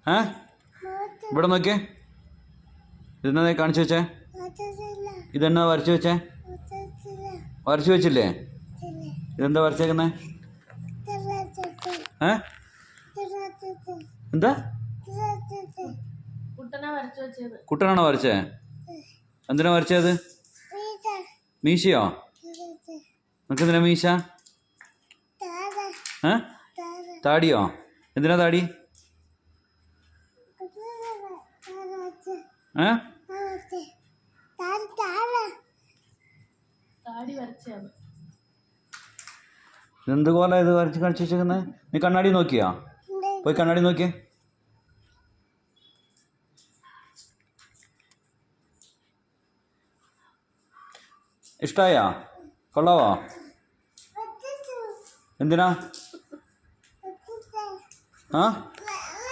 ഏ ഇവിടെ നോക്കിയേ. ഇതെന്നാ കാണിച്ചു വെച്ചേ? ഇതെന്നാ വരച്ചു വെച്ചേ? വരച്ചു വെച്ചില്ലേ? ഇതെന്താ വരച്ചേക്കുന്നേ? ഏ എന്താ? കുട്ടനാണോ വരച്ചേ? എന്തിനാ വരച്ചത്? മീശയോ? നിനക്ക് എന്തിനാ മീശ? ഏ താടിയോ? എന്തിനാ താടി? ഏ എന്ത് പോലെ ഇത് വരച്ച് കാണിച്ചു വെച്ചേക്കുന്നത്? നീ കണ്ണാടി നോക്കിയാ? പോയി കണ്ണാടി നോക്കിയേ. ഇഷ്ടായാ? കൊള്ളാവോ? എന്തിനാ? ആ